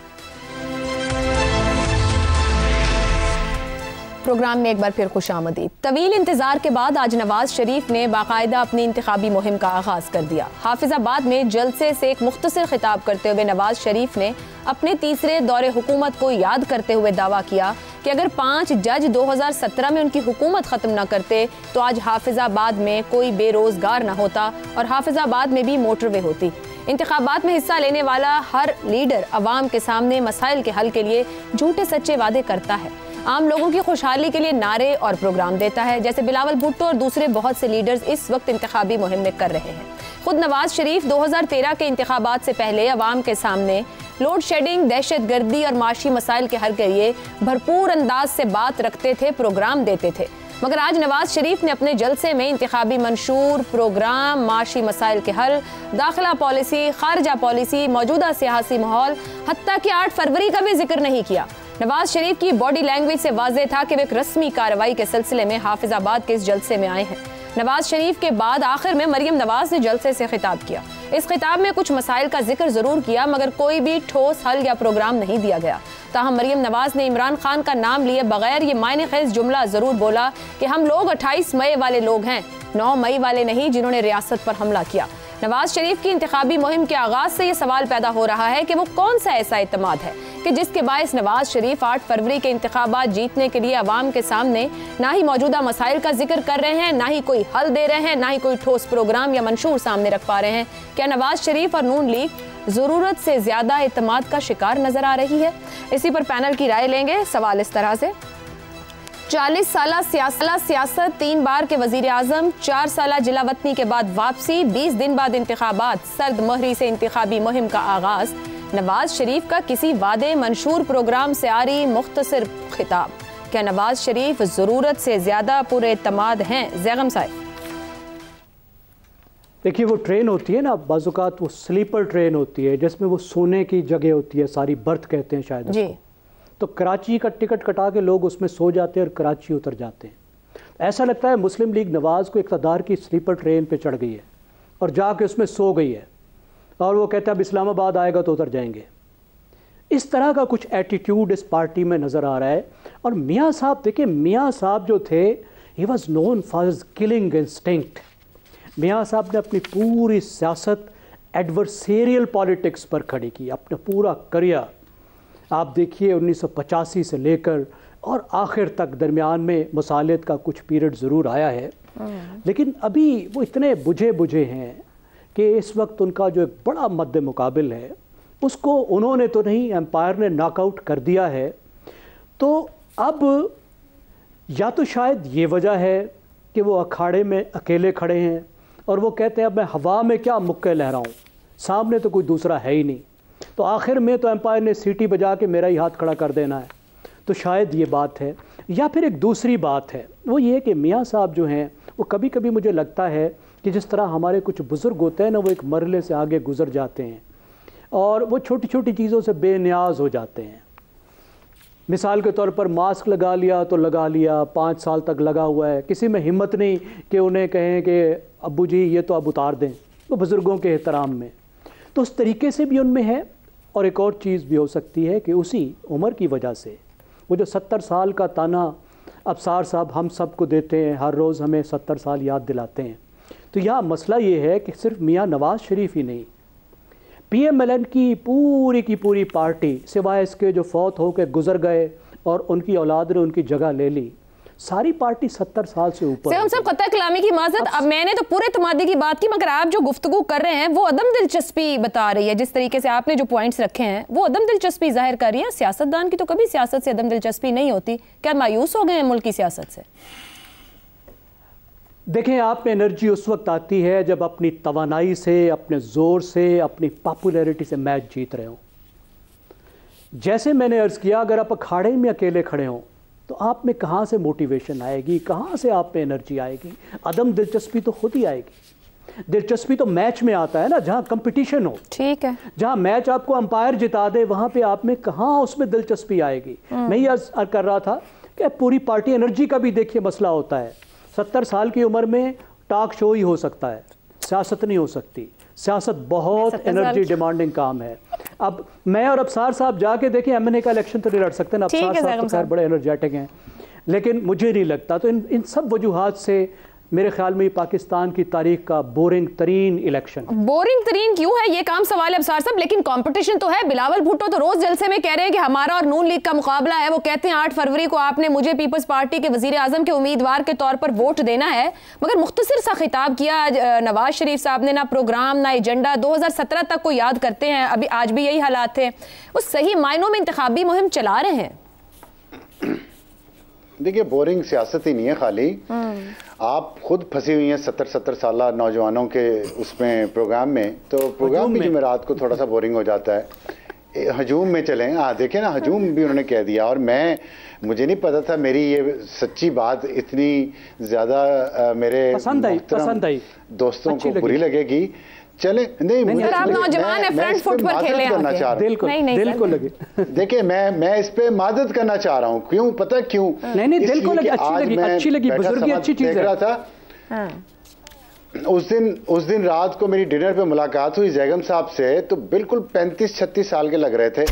प्रोग्राम में एक बार फिर खुशामदीद। तवील इंतजार के बाद आज नवाज शरीफ ने बाकायदा अपनी इंतखाबी मुहिम का आगाज कर दिया। हाफिजाबाद में जलसे से एक मुख्तसर खिताब करते हुए नवाज शरीफ ने अपने तीसरे दौरे हुकूमत को याद करते हुए दावा किया कि अगर 5 जज 2017 में उनकी हुकूमत खत्म न करते तो आज हाफिजाबाद में कोई बेरोजगार न होता और हाफिजाबाद में भी मोटरवे होती। इंतखाबात में हिस्सा लेने वाला हर लीडर अवाम के सामने मसाइल के हल के लिए झूठे सच्चे वादे करता है, आम लोगों की खुशहाली के लिए नारे और प्रोग्राम देता है, जैसे बिलावल भुट्टो और दूसरे बहुत से लीडर्स इस वक्त इंतखाबी मुहिम में कर रहे हैं। खुद नवाज शरीफ 2013 के इंतखाबात से पहले अवाम के सामने लोड शेडिंग, दहशत गर्दी और माशी मसाइल के हल के लिए भरपूर अंदाज से बात रखते थे, प्रोग्राम देते थे। मगर आज नवाज शरीफ ने अपने जलसे में इंतखाबी मंशूर, प्रोग्राम, माशी मसाइल के हल, दाखिला पॉलिसी, खारजा पॉलिसी, मौजूदा सियासी माहौल, हत्ता कि 8 फरवरी का भी जिक्र नहीं किया। नवाज शरीफ की बॉडी लैंग्वेज से वाज़ेह था कि वे एक रस्मी कार्रवाई के सिलसिले में हाफिजाबाद के इस जलसे में आए हैं। नवाज शरीफ के बाद आखिर में मरियम नवाज ने जलसे से खिताब किया। इस खिताब में कुछ मसाइल का जिक्र जरूर किया मगर कोई भी ठोस हल या प्रोग्राम नहीं दिया गया। ताहम मरियम नवाज ने इमरान खान का नाम लिए बगैर ये मायने खेज जुमला जरूर बोला कि हम लोग 28 मई वाले लोग हैं, 9 मई वाले नहीं जिन्होंने रियासत पर हमला किया। नवाज शरीफ की इंतखाबी मुहिम के आगाज से ये सवाल पैदा हो रहा है कि वो कौन सा ऐसा इत्तेमाद है कि जिसके बायस नवाज शरीफ 8 फरवरी के इंतखाबात जीतने के लिए अवाम के सामने ना ही मौजूदा मसाइल का जिक्र कर रहे हैं, ना ही कोई हल दे रहे हैं, ना ही कोई ठोस प्रोग्राम या मंशूर सामने रख पा रहे हैं। क्या नवाज शरीफ और नून लीग जरूरत से ज्यादा इत्तेमाद का शिकार नजर आ रही है? इसी पर पैनल की राय लेंगे। सवाल इस तरह से, 40 साल सियासत, 3 बार के वजीर आजम, 4 साल जिला वतनी के बाद वापसी, 20 दिन बाद इंतखाबात, सर्द मोहरी से इंतखाबी मुहिम का आगाज, नवाज शरीफ का किसी वादे, मंशूर, प्रोग्राम से आरी मुख्तसर खिताब। क्या नवाज शरीफ जरूरत से ज्यादा पुरएतमाद हैं? जैगम साहब, देखिए वो ट्रेन होती है ना, बाज़ात वो स्लीपर ट्रेन होती है जिसमें वो सोने की जगह होती है, सारी बर्थ कहते हैं शायद जी। तो कराची का टिकट कटा के लोग उसमें सो जाते हैं और कराची उतर जाते हैं। ऐसा लगता है मुस्लिम लीग नवाज को इक़्तिदार की स्लीपर ट्रेन पे चढ़ गई है और जाके उसमें सो गई है और वो कहता है अब इस्लामाबाद आएगा तो उतर जाएंगे। इस तरह का कुछ एटीट्यूड इस पार्टी में नज़र आ रहा है। और मियाँ साहब, देखिए मियाँ साहब जो थे, he was known for his killing instinct. मियाँ साहब ने अपनी पूरी सियासत एडवर्सेरियल पॉलिटिक्स पर खड़ी की, अपना पूरा करियर आप देखिए 1985 से लेकर और आखिर तक। दरमियान में मुसालियत का कुछ पीरियड ज़रूर आया है, लेकिन अभी वो इतने बुझे हैं कि इस वक्त उनका जो एक बड़ा मद्दे मुकाबिल है उसको उन्होंने तो नहीं, एम्पायर ने नॉकआउट कर दिया है। तो अब या तो शायद ये वजह है कि वो अखाड़े में अकेले खड़े हैं और वो कहते हैं अब मैं हवा में क्या मुक्के लहराऊं, सामने तो कोई दूसरा है ही नहीं, तो आखिर में तो एम्पायर ने सीटी बजा के मेरा ही हाथ खड़ा कर देना है। तो शायद ये बात है। या फिर एक दूसरी बात है, वो ये कि मियाँ साहब जो हैं वो कभी कभी मुझे लगता है कि जिस तरह हमारे कुछ बुज़ुर्ग होते हैं ना, वो एक मरहले से आगे गुजर जाते हैं और वो छोटी छोटी चीज़ों से बेनियाज हो जाते हैं। मिसाल के तौर पर मास्क लगा लिया तो लगा लिया, 5 साल तक लगा हुआ है, किसी में हिम्मत नहीं कि उन्हें कहें कि अब्बू जी ये तो अब उतार दें, वो बुज़ुर्गों के एहतराम में। तो उस तरीके से भी उनमें है। और एक और चीज़ भी हो सकती है कि उसी उम्र की वजह से वो जो 70 साल का ताना अफसार साहब हम सबको देते हैं, हर रोज़ हमें 70 साल याद दिलाते हैं। तो यहाँ मसला ये है कि सिर्फ मियाँ नवाज़ शरीफ ही नहीं, PMLN की पूरी पार्टी सिवाय इसके जो फौत हो के गुजर गए और उनकी औलाद ने उनकी जगह ले ली, सारी पार्टी 70 साल से ऊपर। हम सब कतई कलामी की माजरत, अब मैंने तो पूरे तमादी की बात की, मगर आप जो गुफ्तगू कर रहे हैं वो अदम दिलचस्पी बता रही है। जिस तरीके से आपने जो पॉइंट्स रखे हैं वो अदम दिलचस्पी जाहिर कर रही है। सियासतदान की तो कभी सियासत से अदम दिलचस्पी नहीं होती। क्या मायूस हो गए हैं मुल्क की सियासत से? देखें, आप में एनर्जी उस वक्त आती है जब अपनी तवानाई से, अपने ज़ोर से, अपनी पॉपुलैरिटी से मैच जीत रहे हों। जैसे मैंने अर्ज़ किया, अगर आप अखाड़े में अकेले खड़े हों तो आप में कहाँ से मोटिवेशन आएगी, कहाँ से आप में एनर्जी आएगी? अदम दिलचस्पी तो खुद ही आएगी। दिलचस्पी तो मैच में आता है ना, जहाँ कंपटीशन हो। ठीक है, जहाँ मैच आपको अंपायर जिता दे वहाँ पे आप में कहाँ उसमें दिलचस्पी आएगी? मैं ये अर्ज़ कर रहा था कि पूरी पार्टी एनर्जी का भी देखिए मसला होता है। 70 साल की उम्र में टॉक शो ही हो सकता है, सियासत नहीं हो सकती। सियासत बहुत एनर्जी डिमांडिंग काम है। अब मैं और अफसार साहब जाके देखें, MNA का इलेक्शन तो नहीं लड़ सकते ना, अफसार साहब तो खैर बड़े एनर्जेटिक हैं, लेकिन मुझे नहीं लगता। तो इन सब वजूहात से मेरे ख्याल में पाकिस्तान की तारीख का बोरिंग तरीन इलेक्शन। बोरिंग तरीन क्यों है ये काम सवाल है अफसार साहब, लेकिन कंपटीशन तो है। बिलावल भुट्टो तो रोज जलसे में कह रहे हैं कि हमारा और नून लीग का मुकाबला है। वो कहते हैं 8 फरवरी को आपने मुझे पीपल्स पार्टी के वजीर आजम के उम्मीदवार के तौर पर वोट देना है, मगर मुख्तसर सा खिताब किया नवाज शरीफ साहब ने, ना प्रोग्राम ना एजेंडा। 2017 तक को याद करते हैं, अभी आज भी यही हालात थे। वो सही मायनों में इंतखाबी मुहिम चला रहे हैं। देखिए, बोरिंग सियासत ही नहीं है खाली, आप खुद फंसी हुई हैं 70 साल नौजवानों के उसमें प्रोग्राम में। तो प्रोग्राम भी जुमेरात को थोड़ा सा बोरिंग हो जाता है। हजूम में चलें, देखें ना, हजूम भी उन्होंने कह दिया। और मुझे नहीं पता था मेरी ये सच्ची बात इतनी ज़्यादा मेरे पसंद आई दोस्तों को बुरी लगेगी। चले नहीं, मुझे आप नौजवान है, फ्रंट फुट पर खेले करना चाह रहा हूँ। दिल को लगे। देखिए, मैं इस पे मदद करना चाह रहा हूँ। क्यों? पता क्यों? नहीं, दिल को लगी, अच्छी लगी, बुजुर्गी अच्छी चीज है। था उस दिन रात को मेरी डिनर पे मुलाकात हुई जैगम साहब से, तो बिल्कुल 35-36 साल के लग रहे थे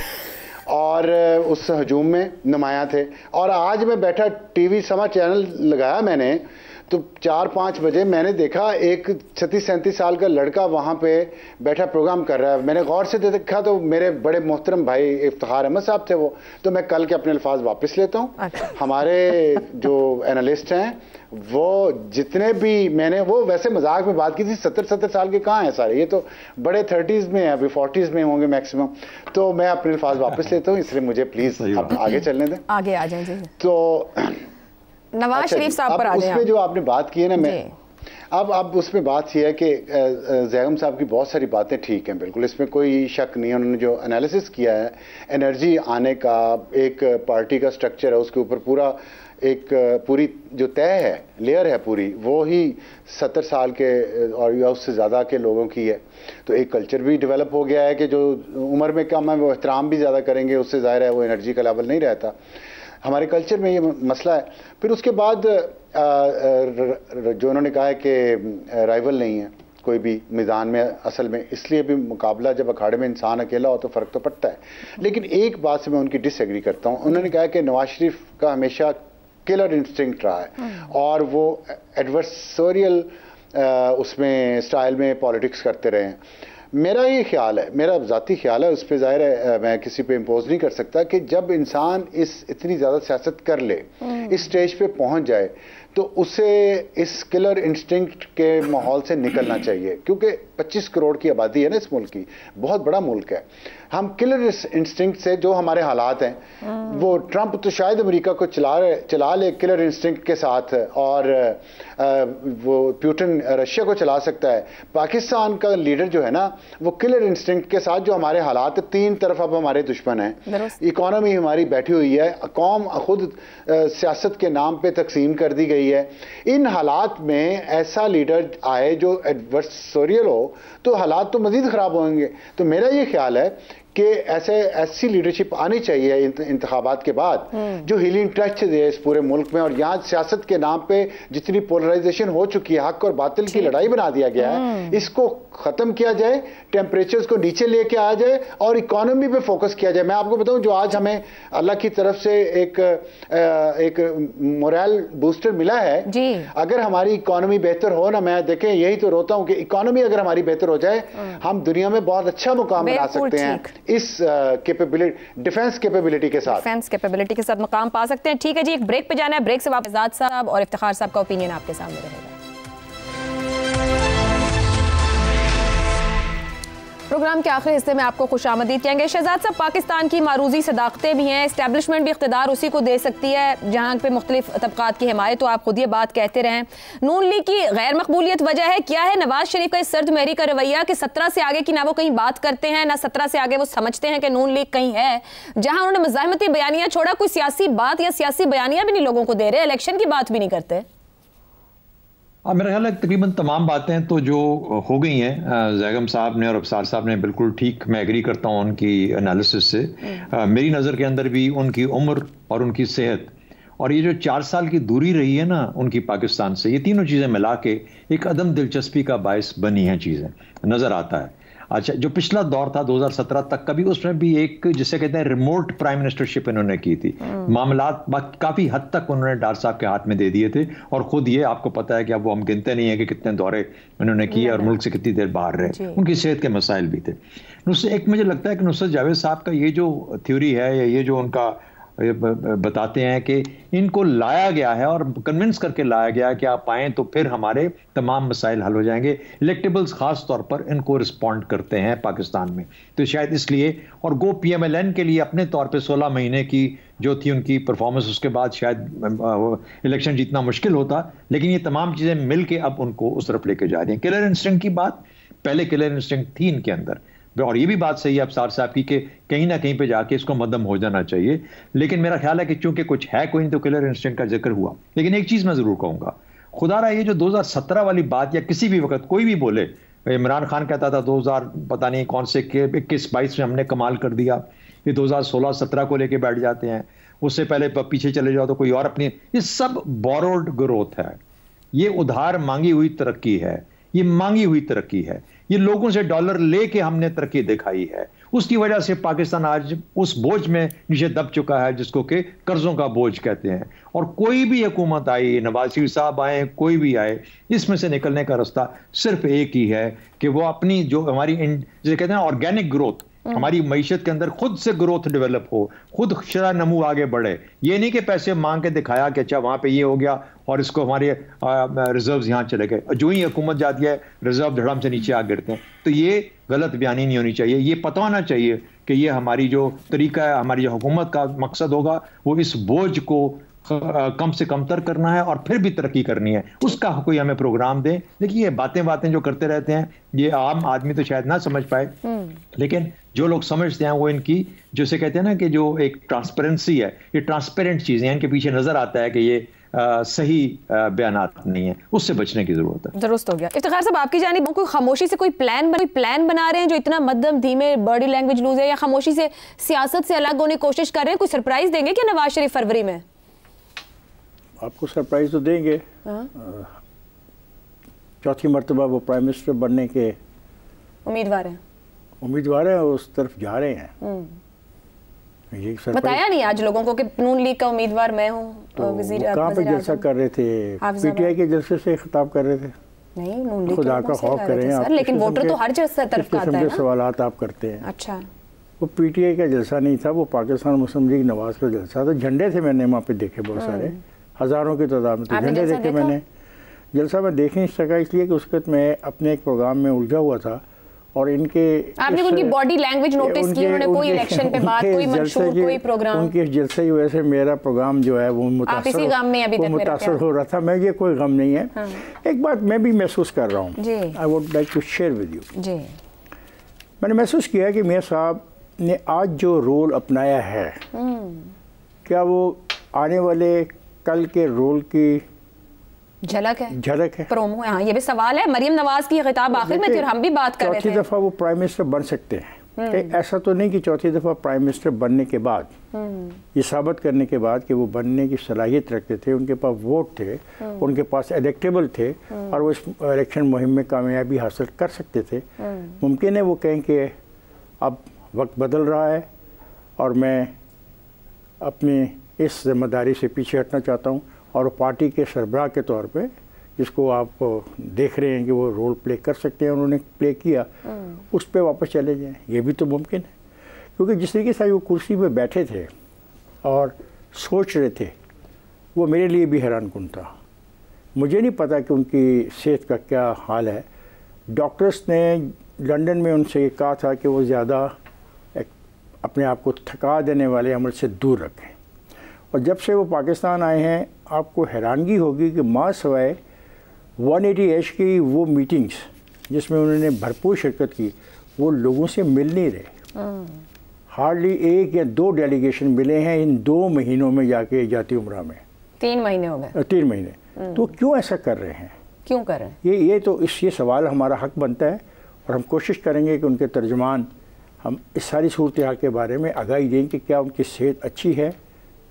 और उस हजूम में नुमाया थे। और आज मैं बैठा टीवी समा चैनल लगाया मैंने, तो 4-5 बजे मैंने देखा एक 36-37 साल का लड़का वहाँ पे बैठा प्रोग्राम कर रहा है। मैंने गौर से देखा तो मेरे बड़े मोहतरम भाई इफ्तिखार अहमद साहब थे वो। तो मैं कल के अपने अल्फाज वापस लेता हूँ। हमारे जो एनालिस्ट हैं वो जितने भी, मैंने वो वैसे मजाक में बात की थी, 70 साल के कहाँ हैं सारे, ये तो बड़े 30s में हैं, अभी 40s में होंगे मैक्सिमम। तो मैं अपने अल्फाज वापस लेता हूँ, इसलिए मुझे प्लीज अब आगे चलने दें। आगे आ जाए। तो नवाज शरीफ साहब पर आ जाए। उसमें जो आपने बात की है ना, मैं अब उसमें बात यह है कि जैगम साहब की बहुत सारी बातें ठीक हैं, बिल्कुल इसमें कोई शक नहीं है। उन्होंने जो एनालिसिस किया है एनर्जी आने का, एक पार्टी का स्ट्रक्चर है उसके ऊपर पूरा एक पूरी जो तय है, लेयर है पूरी, वो ही 70 साल के और या उससे ज़्यादा के लोगों की है। तो एक कल्चर भी डेवलप हो गया है कि जो उम्र में कम है वो एहतराम भी ज़्यादा करेंगे, उससे ज़ाहिर है वो एनर्जी का लेवल नहीं रहता। हमारे कल्चर में ये मसला है। फिर उसके बाद जो उन्होंने कहा है कि राइवल नहीं है कोई भी मैदान में, असल में इसलिए भी मुकाबला, जब अखाड़े में इंसान अकेला हो तो फ़र्क तो पड़ता है। लेकिन एक बात से मैं उनकी डिसएग्री करता हूँ। उन्होंने कहा कि नवाज शरीफ का हमेशा किलर इंस्टिंक्ट रहा है और वो एडवर्सोरियल उसमें स्टाइल में पॉलिटिक्स करते रहे हैं। मेरा ये ख्याल है, मेरा ज़ाती ख्याल है, उस पर ज़ाहिर है मैं किसी पे इम्पोज नहीं कर सकता, कि जब इंसान इतनी ज़्यादा सियासत कर ले, इस स्टेज पे पहुंच जाए, तो उसे इस किलर इंस्टिंक्ट के माहौल से निकलना चाहिए। क्योंकि 25 करोड़ की आबादी है ना इस मुल्क की, बहुत बड़ा मुल्क है। हम किलर इंस्टिंक्ट से, जो हमारे हालात हैं, वो ट्रंप तो शायद अमेरिका को चला ले किलर इंस्टिंक्ट के साथ, और वो पुतिन रशिया को चला सकता है। पाकिस्तान का लीडर जो है ना, वो किलर इंस्टिंक्ट के साथ, जो हमारे हालात, 3 तरफ अब हमारे दुश्मन हैं, इकोनॉमी हमारी बैठी हुई है, कौम खुद सियासत के नाम पे तकसीम कर दी गई है। इन हालात में ऐसा लीडर आए जो एडवर्सोरियल हो, तो हालात तो मजीद खराब होंगे। तो मेरा ये ख्याल है कि ऐसी लीडरशिप आनी चाहिए इंतखाबात के बाद जो हीलिंग टच दे इस पूरे मुल्क में। और यहाँ सियासत के नाम पे जितनी पोलराइजेशन हो चुकी है, हक और बातिल की लड़ाई बना दिया गया है, इसको खत्म किया जाए, टेम्परेचर्स को नीचे लेके आ जाए और इकोनॉमी पे फोकस किया जाए। मैं आपको बताऊं, जो आज हमें अल्लाह की तरफ से एक मोरल बूस्टर मिला है, अगर हमारी इकोनॉमी बेहतर हो ना, मैं देखें यही तो रोता हूं कि इकोनॉमी अगर हमारी बेहतर हो जाए, हम दुनिया में बहुत अच्छा मुकाम बना सकते हैं इस कैपेबिलिटी, डिफेंस कैपेबिलिटी के साथ मुकाम पा सकते हैं। ठीक है जी, एक ब्रेक पे जाना है, ब्रेक से वापस आजाद साहब और इफ्तिखार साहब का ओपिनियन आपके सामने रहेगा। प्रोग्राम के आखिरी हिस्से में आपको खुशामदीद कहेंगे। शहजाद साहब, पाकिस्तान की मारूजी सदाकतें भी हैं, इस्टेब्लिशमेंट भी इख्तिदार उसी को दे सकती है जहाँ पे मुख्तलिफ तबकात की हिमायत, तो आप खुद ये बात कहते रहें। नून लीग की गैर मकबूलियत वजह है क्या है? नवाज शरीफ का इस सर्द महरी का रवैया कि 17 से आगे की ना वो कहीं बात करते हैं, ना 17 से आगे वो समझते हैं कि नून लीग कहीं है। जहाँ उन्होंने मज़ाहमती बयानियाँ छोड़ा, कोई सियासी बात या सियासी बयानियाँ भी नहीं लोगों को दे रहे, इलेक्शन की बात भी नहीं करते। मेरा ख्याल है तकरीबन तमाम बातें तो जो हो गई हैं, जैगम साहब ने और अफसार साहब ने बिल्कुल ठीक, मैं एग्री करता हूं उनकी एनालिसिस से। मेरी नज़र के अंदर भी उनकी उम्र और उनकी सेहत और ये जो 4 साल की दूरी रही है ना उनकी पाकिस्तान से, ये तीनों चीज़ें मिला के एक अदम दिलचस्पी का बायस बनी हैं, चीज़ें नज़र आता है। अच्छा, जो पिछला दौर था 2017 तक का भी, उसमें भी एक जिसे कहते हैं रिमोट प्राइम मिनिस्टरशिप इन्होंने की थी। मामलात काफ़ी हद तक उन्होंने डार साहब के हाथ में दे दिए थे और खुद ये आपको पता है कि अब वो हम गिनते नहीं है कि कितने दौरे उन्होंने किए और मुल्क से कितनी देर बाहर रहे। उनकी सेहत के मसाइल भी थे। एक मुझे लगता है कि नुसरत जावेद साहब का ये जो थ्योरी है, ये जो उनका बताते हैं कि इनको लाया गया है और कन्विंस करके लाया गया है कि आप आएँ तो फिर हमारे तमाम मसाइल हल हो जाएंगे। इलेक्टेबल्स खास तौर पर इनको रिस्पॉन्ड करते हैं पाकिस्तान में, तो शायद इसलिए। और गो PMLN के लिए अपने तौर पे 16 महीने की जो थी उनकी परफॉर्मेंस, उसके बाद शायद इलेक्शन जीतना मुश्किल होता, लेकिन ये तमाम चीज़ें मिल के अब उनको उस तरफ लेके जा रही हैं। किलर इंस्टिंक्ट की बात, पहले किलर इंस्टिंक्ट थी इनके अंदर, और ये भी बात सही है अफसार साहब की कि कहीं ना कहीं पे जाके इसको मद्दम हो जाना चाहिए। लेकिन मेरा ख्याल है कि चूंकि कुछ है कोई नहीं, तो किलर इंस्टिंक्ट का जिक्र हुआ। लेकिन एक चीज़ मैं ज़रूर कहूँगा, खुदारा ये जो 2017 वाली बात या किसी भी वक्त कोई भी बोले, इमरान खान कहता था 2000 पता नहीं कौन से 21-22 में हमने कमाल कर दिया, ये 2016-17 को लेके बैठ जाते हैं, उससे पहले पीछे चले जाओ तो कोई और अपनी, ये सब बोरोड ग्रोथ है, ये उधार मांगी हुई तरक्की है, ये मांगी हुई तरक्की है, ये लोगों से डॉलर लेके हमने तरक्की दिखाई है। उसकी वजह से पाकिस्तान आज उस बोझ में नीचे दब चुका है जिसको कि कर्जों का बोझ कहते हैं। और कोई भी हुकूमत आई, नवाज शरीफ साहब आए, कोई भी आए, इसमें से निकलने का रास्ता सिर्फ एक ही है कि वो अपनी जो हमारी जिसे कहते हैं ऑर्गेनिक ग्रोथ, हमारी मईशत के अंदर खुद से ग्रोथ डेवलप हो, खुद शरह नमू आगे बढ़े। ये नहीं कि पैसे मांग के दिखाया कि अच्छा वहां पे ये हो गया और इसको हमारे रिजर्व्स यहाँ चले गए, जो ही हुकूमत जाती है रिजर्व धड़म से नीचे आ गिरते हैं। तो ये गलत बयानी नहीं होनी चाहिए। ये पता होना चाहिए कि ये हमारी जो तरीका है, हमारी जो हुकूमत का मकसद होगा वो इस बोझ को कम से कम तर करना है और फिर भी तरक्की करनी है, उसका कोई हमें प्रोग्राम दें। देखिए ये बातें जो करते रहते हैं, ये आम आदमी तो शायद ना समझ पाए, लेकिन जो लोग समझते हैं वो इनकी जैसे कहते हैं ना कि जो एक ट्रांसपेरेंसी है, ये ट्रांसपेरेंट चीजें हैं, इनके पीछे नजर आता है कि ये सही बयानात नहीं है, उससे बचने की जरूरत है। दुरुस्त हो गया। इफ्तिखार साहब, आपकी जानिब कोई खामोशी से कोई प्लान बना रहे हैं जो इतना मध्यम धीमे बॉडी लैंग्वेज लूज है, या खामोशी से सियासत से अलग होने की कोशिश कर रहे हैं? कोई सरप्राइज देंगे क्या नवाज शरीफ फरवरी में? आपको सरप्राइज तो देंगे। चौथी मरतबा वो प्राइम मिनिस्टर बनने के उम्मीदवार हैं, उस तरफ जा रहे हैं। ये बताया नहीं आज लोगों को कि नून लीग का उम्मीदवार मैं हूँ। तो कहाँ पे जलसा कर रहे थे? PTI के जलसे से खिताब कर रहे थे। नहीं, नून लीग खुदा का खौफ करें आप, लेकिन वोटर तो हर तरफ का आता है ना। सवालात आप करते हैं। अच्छा, वो PTI का जलसा नहीं था, वो पाकिस्तान मुस्लिम लीग नवाज का जलसा था। झंडे थे, मैंने वहाँ पे देखे बहुत सारे, हज़ारों की तादाद में झंडे देखे मैंने। जलसा मैं देख नहीं सका इसलिए कि उस वक्त मैं अपने एक प्रोग्राम में उलझा हुआ था और इनके आपने उनकी बॉडी लैंग्वेज नोटिस की? उन्होंने कोई इलेक्शन पे बात, कोई मंशूर, कोई प्रोग्राम? उनके जलसे की वजह से मेरा प्रोग्राम जो है वो मुतासर हो रहा था। मैं ये कोई गम नहीं है। एक बात मैं भी महसूस कर रहा हूँ, I would like to share with you. मैंने महसूस किया कि मियां साहब ने आज जो रोल अपनाया है, क्या वो आने वाले कल के रोल की झलक है, प्रोमो है? हाँ, ये भी सवाल है। मरीम नवाज की खिताब आखिर में थी और हम भी बात कर रहे थे। चौथी दफा वो प्राइम मिनिस्टर बन सकते हैं। कि ऐसा तो नहीं कि चौथी दफ़ा प्राइम मिनिस्टर बनने के बाद ये साबित करने के बाद कि वो बनने की सलाहियत रखते थे, उनके पास वोट थे, उनके पास इलेक्टेबल थे और वो इस इलेक्शन मुहिम में कामयाबी हासिल कर सकते थे। मुमकिन है वो कहें कि अब वक्त बदल रहा है और मैं अपनी इस जिम्मेदारी से पीछे हटना चाहता हूँ और पार्टी के सरबराह के तौर पे जिसको आप देख रहे हैं कि वो रोल प्ले कर सकते हैं, उन्होंने प्ले किया, उस पे वापस चले जाएं, ये भी तो मुमकिन है। क्योंकि जिस तरीके से वो कुर्सी पे बैठे थे और सोच रहे थे, वो मेरे लिए भी हैरानकुन था। मुझे नहीं पता कि उनकी सेहत का क्या हाल है। डॉक्टर्स ने लंदन में उनसे ये कहा था कि वो ज़्यादा अपने आप को थका देने वाले अमल से दूर रखें। और जब से वो पाकिस्तान आए हैं, आपको हैरानगी होगी कि माँ सवाए 180H की वो मीटिंग्स जिसमें उन्होंने भरपूर शिरकत की, वो लोगों से मिल नहीं रहे। हार्डली 1 या 2 डेलीगेशन मिले हैं इन 2 महीनों में जाके जाती उम्रा में। 3 महीने हो गए। 3 महीने। तो क्यों ऐसा कर रहे हैं? क्यों कर रहे हैं? ये तो ये सवाल हमारा हक बनता है और हम कोशिश करेंगे कि उनके तर्जुमान हम इस सारी सूरत हाल के बारे में आगाही दें कि क्या उनकी सेहत अच्छी है,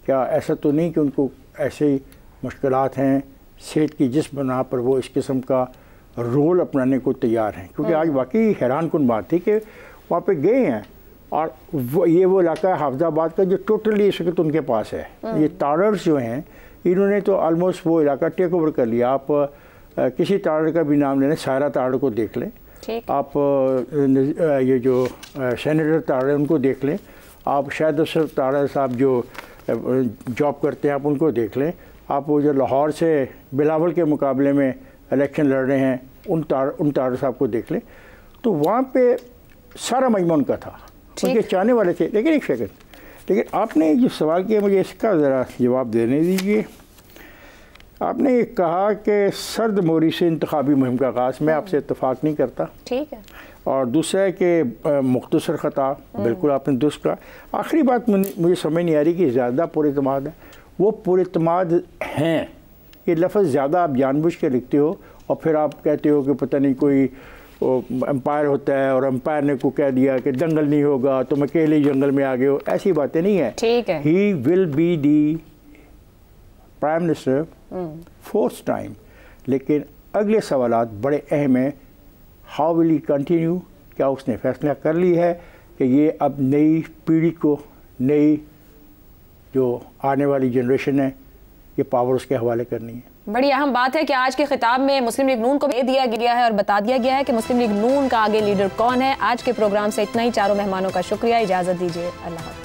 क्या ऐसा तो नहीं कि उनको ऐसे ही मुश्किलात हैं सेहत की जिस बना पर वो इस किस्म का रोल अपनाने को तैयार हैं। क्योंकि आज वाकई हैरानकुन बात थी कि वहाँ पे गए हैं और वो इलाका है हाफिजाबाद का जो टोटली इस वक्त उनके पास है। ये तारर्स जो हैं, इन्होंने तो ऑलमोस्ट वो इलाका टेक ओवर कर लिया। आप किसी तारर का भी नाम लें, सायरा तारर को देख लें, आप ये जो सेनेटर तारर हैं उनको देख लें, आप शायद तारर साहब जो जॉब करते हैं आप उनको देख लें, आप वो जो लाहौर से बिलावल के मुकाबले में इलेक्शन लड़ रहे हैं उन तारर साहब को देख लें। तो वहाँ पे सारा मजमू उनका था, उनके चाहने वाले थे। लेकिन एक सेकंड, लेकिन आपने जो सवाल किया मुझे इसका ज़रा जवाब देने दीजिए। आपने ये कहा कि सर्द मोरी से इंतखाबी मुहिम का आगाज़, मैं आपसे इत्तफाक नहीं करता। ठीक है। और दूसरा है कि मुख्तसर ख़ता, बिल्कुल आपने दुरुस्त कहा। आखिरी बात मुझे समझ नहीं आ रही कि ज़्यादा पुरएतमाद है। वो पुरएतमाद हैं, ये लफ्ज़ ज़्यादा आप जानबूझ के लिखते हो और फिर आप कहते हो कि पता नहीं कोई एम्पायर होता है और एम्पायर ने को कह दिया कि दंगल नहीं होगा, तुम अकेले जंगल में आ गए हो। ऐसी बातें नहीं है। ठीक है। He will be the prime minister 4th time. लेकिन अगले सवालात बड़े अहम हैं। How will he continue? क्या उसने फैसला कर ली है कि ये अब नई पीढ़ी को, नई जो आने वाली जनरेशन है, ये पावर उसके हवाले करनी है। बड़ी अहम बात है कि आज के खिताब में मुस्लिम लीग नून को दे दिया गया है और बता दिया गया है कि मुस्लिम लीग नून का आगे लीडर कौन है। आज के प्रोग्राम से इतना ही। चारों मेहमानों का शुक्रिया, इजाज़त दीजिए, अल्लाह हाफ़िज़।